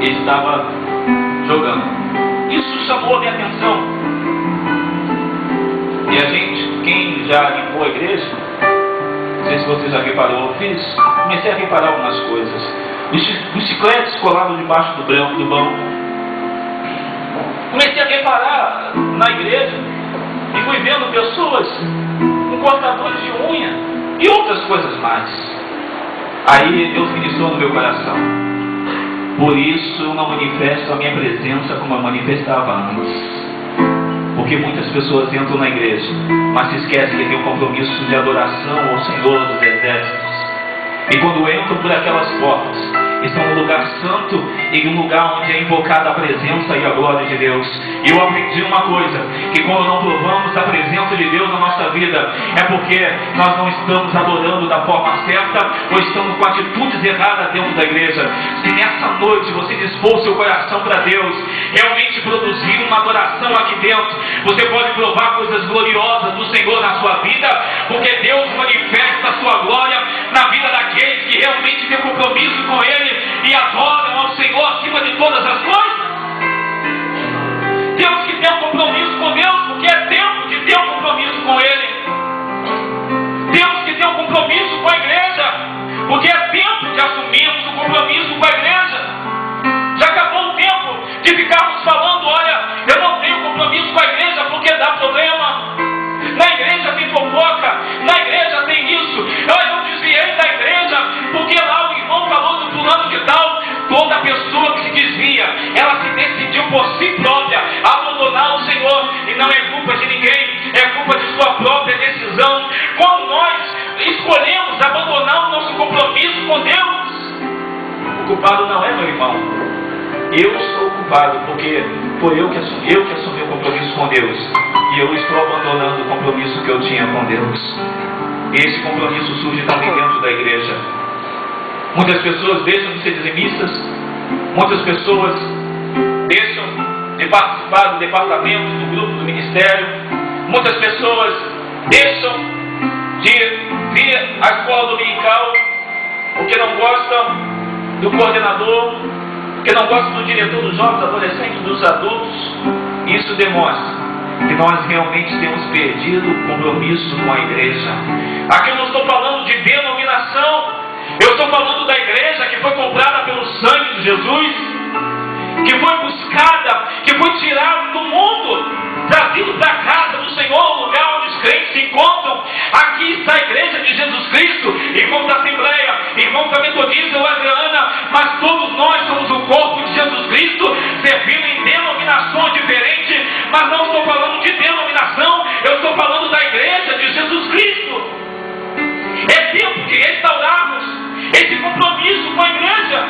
ele estava jogando. Isso chamou a minha atenção. E a gente, quem já limpou a igreja, não sei se você já reparou, comecei a reparar algumas coisas. Os chicletes colados debaixo do banco. Comecei a reparar na igreja e fui vendo pessoas com cortadores de unha e outras coisas mais. Aí Deus ministrou no meu coração. Por isso eu não manifesto a minha presença como eu manifestava antes. Porque muitas pessoas entram na igreja, mas se esquecem que tem um compromisso de adoração ao Senhor dos Exércitos. E quando entram por aquelas portas, estão no lugar santo e um lugar onde é invocada a presença e a glória de Deus. E eu aprendi uma coisa, que quando não provamos a presença de Deus na nossa vida, é porque nós não estamos adorando da forma certa, ou estamos com atitudes erradas dentro da igreja. Se nessa noite você dispor o seu coração para Deus, realmente produzir uma adoração aqui dentro, você pode provar coisas gloriosas do Senhor na sua vida, porque Deus manifesta a sua glória na vida daqueles que realmente têm compromisso com Ele e adoram ao Senhor acima de todas as coisas. Temos que ter um compromisso com Deus, porque é tempo de ter um compromisso com Ele. Temos que ter um compromisso com a igreja, porque é tempo de assumirmos um compromisso com a igreja. Já acabou o tempo de ficarmos falando: olha, eu não tenho compromisso com a igreja porque dá problema. Na igreja tem fofoca, na igreja tem isso. Eu desviei da igreja porque lá o irmão falou do fulano de tal. Toda pessoa que se desvia, ela se decidiu por si própria abandonar o Senhor, e não é culpa de ninguém, é culpa de sua própria decisão. Quando nós escolhemos abandonar o nosso compromisso com Deus, o culpado não é meu irmão, eu sou o culpado, porque foi eu que assumi o compromisso com Deus, e eu estou abandonando o compromisso que eu tinha com Deus. E esse compromisso surge também dentro da igreja. Muitas pessoas deixam de ser dizimistas, muitas pessoas deixam de participar do departamento, do grupo, do ministério, muitas pessoas deixam de vir à escola dominical porque não gostam do coordenador, porque não gostam do diretor dos jovens, adolescentes, dos adultos. Isso demonstra que nós realmente temos perdido o compromisso com a igreja. Aqui eu não estou falando de denominação, eu estou falando da igreja que foi comprada pelo sangue de Jesus, que foi buscada, que foi tirada do mundo, trazido para a casa do Senhor, o lugar onde os crentes se encontram. Aqui está a igreja de Jesus Cristo, irmãos da Assembleia, irmãos da Metodista ou Adriana, mas todos nós somos o corpo de Jesus Cristo, servindo em denominações diferentes. Mas não estou falando de denominação, eu estou falando da igreja de Jesus Cristo. É tempo de restaurarmos esse compromisso com a igreja.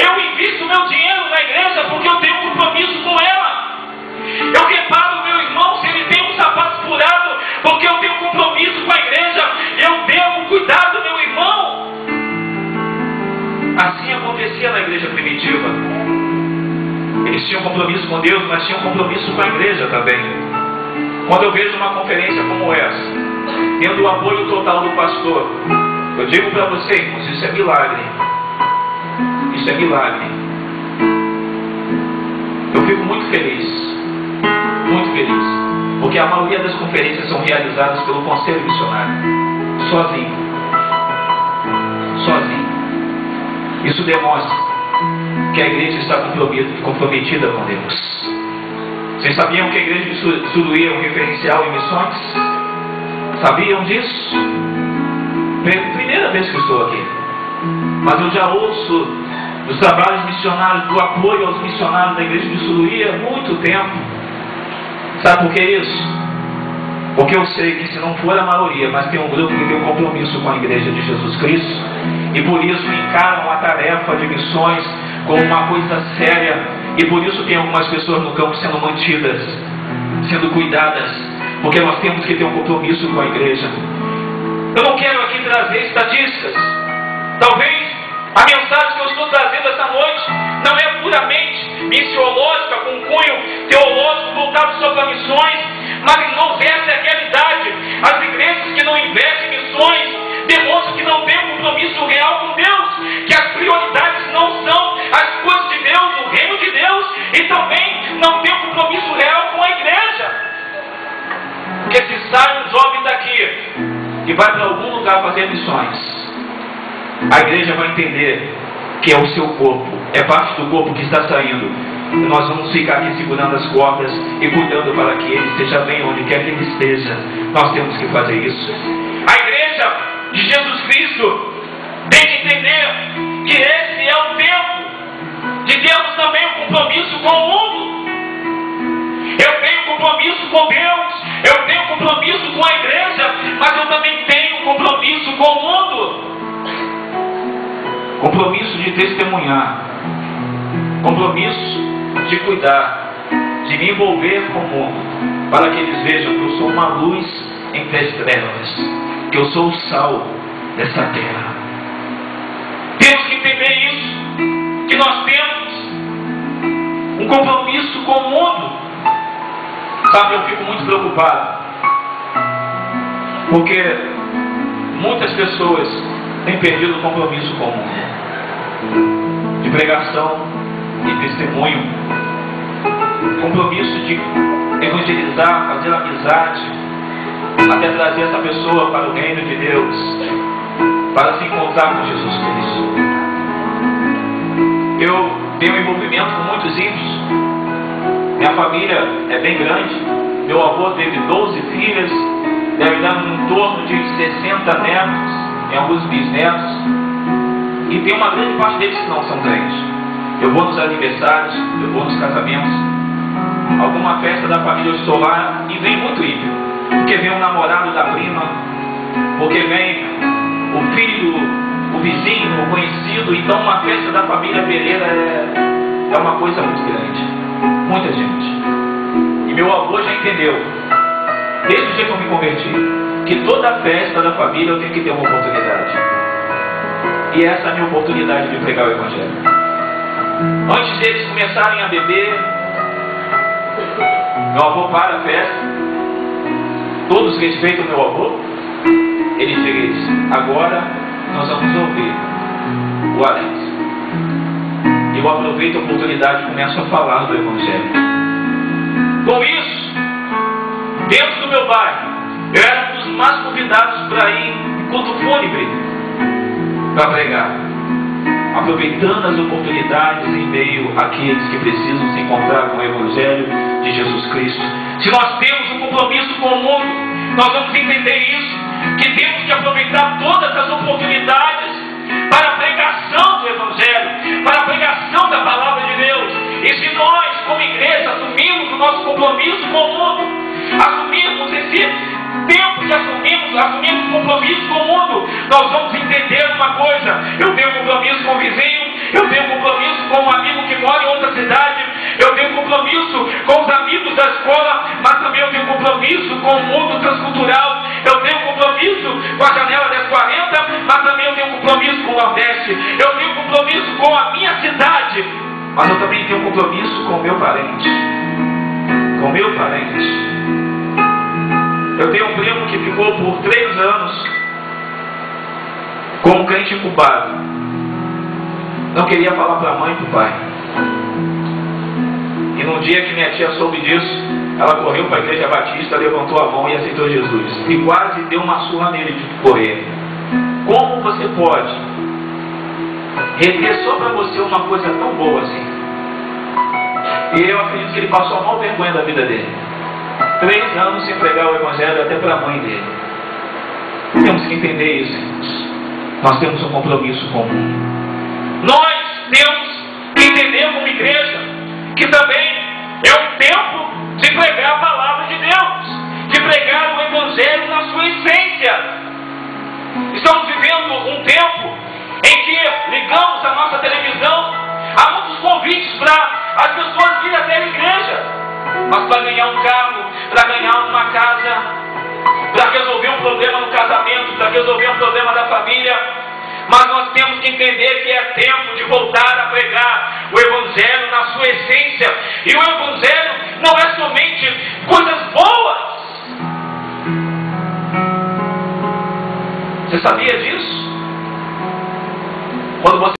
Eu invisto meu dinheiro na igreja porque eu tenho um compromisso com ela. Eu reparo o meu irmão se ele tem um sapato furado porque eu tenho um compromisso com a igreja. Eu devo cuidar do meu irmão. Assim acontecia na igreja primitiva. Eles tinham compromisso com Deus, mas tinham compromisso com a igreja também. Quando eu vejo uma conferência como essa, tendo o apoio total do pastor, eu digo para vocês, irmãos, isso é milagre. Isso é milagre. Eu fico muito feliz, porque a maioria das conferências são realizadas pelo Conselho Missionário, sozinho. Isso demonstra que a igreja está comprometida com Deus. Vocês sabiam que a igreja de Suruí é um referencial em missões? Sabiam disso? Primeira vez que eu estou aqui, mas eu já ouço dos trabalhos missionários, do apoio aos missionários da igreja de Suruí há muito tempo. Sabe por que isso? Porque eu sei que se não for a maioria, mas tem um grupo que tem um compromisso com a igreja de Jesus Cristo, e por isso encaram a tarefa de missões como uma coisa séria, e por isso tem algumas pessoas no campo sendo mantidas, sendo cuidadas, porque nós temos que ter um compromisso com a igreja. Eu não quero aqui trazer estatísticas. Talvez a mensagem que eu estou trazendo esta noite não é puramente missiológica, com cunho teológico voltado só para missões, mas irmãos, essa é a realidade. As igrejas que não investem em missões demonstram que não têm um compromisso real com Deus, que as prioridades não são as a igreja vai entender que é o seu corpo, é parte do corpo que está saindo. E nós vamos ficar aqui segurando as cordas e cuidando para que ele esteja bem onde quer que ele esteja. Nós temos que fazer isso. A igreja de Jesus Cristo tem que entender que esse é o tempo de termos também um compromisso com o mundo. Eu tenho compromisso com Deus, eu tenho compromisso com a igreja, mas eu também tenho compromisso com o mundo. Compromisso de testemunhar, compromisso de cuidar, de me envolver com o mundo, para que eles vejam que eu sou uma luz entre as trevas, que eu sou o sal dessa terra. Temos que entender isso, que nós temos um compromisso com o mundo. Sabe, eu fico muito preocupado, porque muitas pessoas têm perdido o compromisso com o mundo, de pregação e testemunho, compromisso de evangelizar, fazer amizade, até trazer essa pessoa para o reino de Deus, para se encontrar com Jesus Cristo. Eu tenho envolvimento com muitos ímpios. Minha família é bem grande. Meu avô teve 12 filhas, deve dar em torno de 60 netos, e alguns bisnetos. E tem uma grande parte deles que não são crentes. Eu vou nos aniversários, eu vou nos casamentos, alguma festa da família eu estou lá e vem muito ímpio. Porque vem o namorado da prima, porque vem o filho, o vizinho, o conhecido. Então uma festa da família Pereira é uma coisa muito grande. Muita gente. E meu avô já entendeu, desde o dia que eu me converti, que toda festa da família eu tenho que ter uma oportunidade. E essa é a minha oportunidade de pregar o Evangelho. Antes deles começarem a beber, meu avô para a festa, todos respeitam meu avô, ele chega e diz: agora nós vamos ouvir o Alex. Eu aproveito a oportunidade e começo a falar do Evangelho. Com isso, dentro do meu bairro, eu era um dos mais convidados para ir em culto fúnebre, para pregar, aproveitando as oportunidades em meio àqueles que precisam se encontrar com o Evangelho de Jesus Cristo. Se nós temos um compromisso com o mundo, nós vamos entender isso, que temos que aproveitar todas as oportunidades para a pregação do Evangelho, para a pregação da Palavra de Deus. E se nós, como igreja, assumirmos o nosso compromisso com o mundo, assumirmos esse tempo que assumimos compromisso com o mundo, nós vamos entender uma coisa: eu tenho compromisso com o vizinho, eu tenho compromisso com um amigo que mora em outra cidade, eu tenho compromisso com os amigos da escola, mas também eu tenho compromisso com o mundo transcultural, eu tenho compromisso com a janela das 40, mas também eu tenho compromisso com o Nordeste, eu tenho compromisso com a minha cidade, mas eu também tenho compromisso com o meu parente. Com o meu parente. Eu tenho um primo que ficou por 3 anos como crente incubado. Não queria falar para a mãe e para o pai. E num dia que minha tia soube disso, ela correu para a igreja batista, levantou a mão e aceitou Jesus. E quase deu uma surra nele de correr. Como você pode reter só para você uma coisa tão boa assim? E eu acredito que ele passou a maior vergonha da vida dele. 3 anos sem pregar o Evangelho até para a mãe dele. Temos que entender isso, irmãos. Nós temos um compromisso comum. Nós temos que entender como igreja que também é um tempo de pregar a Palavra de Deus, de pregar o Evangelho na sua essência. Estamos vivendo um tempo em que ligamos a nossa televisão, há muitos convites para as pessoas virem até a igreja, mas para ganhar um carro, para ganhar uma casa, para resolver um problema no casamento, para resolver um problema da família. Mas nós temos que entender que é tempo de voltar a pregar o Evangelho na sua essência. E o Evangelho não é somente coisas boas. Você sabia disso? Quando você